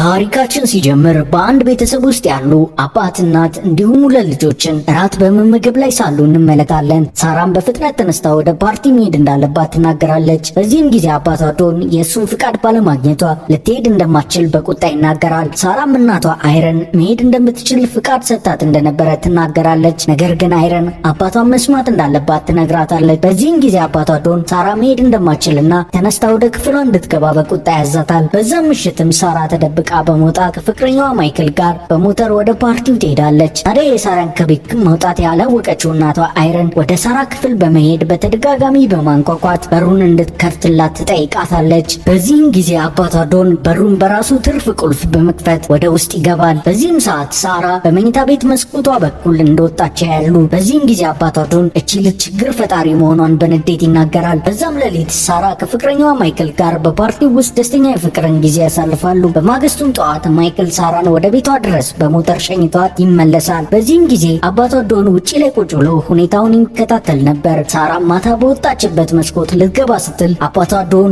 ታሪካችን ሲጀምር በአንድ ቤተሰብ ውስጥ ያሉ አባት፣ እናት እንዲሁም ሁለት ልጆችን እራት በመመገብ ላይ ሳሉ እንመለከታለን። ሳራም በፍጥነት ተነስታ ወደ ፓርቲ መሄድ እንዳለባት ትናገራለች። በዚህም ጊዜ አባቷ ዶን የእሱን ፍቃድ ባለማግኘቷ ልትሄድ እንደማትችል በቁጣ ይናገራል። ሳራም እናቷ አይረን መሄድ እንደምትችል ፍቃድ ሰጥታት እንደነበረ ትናገራለች። ነገር ግን አይረን አባቷን መስማት እንዳለባት ትነግራታለች። በዚህም ጊዜ አባቷ ዶን ሳራ መሄድ እንደማትችልና ተነስታ ወደ ክፍሏ እንድትገባ በቁጣ ያዛታል። በዛም ምሽትም ሳራ ተደብቃ በመውጣት ከፍቅረኛዋ ማይክል ጋር በሞተር ወደ ፓርቲው ትሄዳለች። ታዲያ የሳራን ከቤት መውጣት ያላወቀችው እናቷ አይረን ወደ ሳራ ክፍል በመሄድ በተደጋጋሚ በማንኳኳት በሩን እንድትከፍትላት ትጠይቃታለች። በዚህም ጊዜ አባቷ ዶን በሩን በራሱ ትርፍ ቁልፍ በመክፈት ወደ ውስጥ ይገባል። በዚህም ሰዓት ሳራ በመኝታ ቤት መስኮቷ በኩል እንደወጣች ያሉ። በዚህም ጊዜ አባቷ ዶን እቺ ልጅ ችግር ፈጣሪ መሆኗን በንዴት ይናገራል። በዛም ሌሊት ሳራ ከፍቅረኛዋ ማይክል ጋር በፓርቲው ውስጥ ደስተኛ የፍቅርን ጊዜ ያሳልፋሉ። በማግስቱም ጠዋት ማይክል ሳራን ወደ ቤቷ ድረስ በሞተር ሸኝቷት ይመለሳል። በዚህም ጊዜ አባቷ ዶን ውጪ ላይ ቁጭ ብሎ ሁኔታውን ይከታተል ነበር። ሳራ ማታ በወጣችበት መስኮት ልትገባ ስትል አባቷ ዶን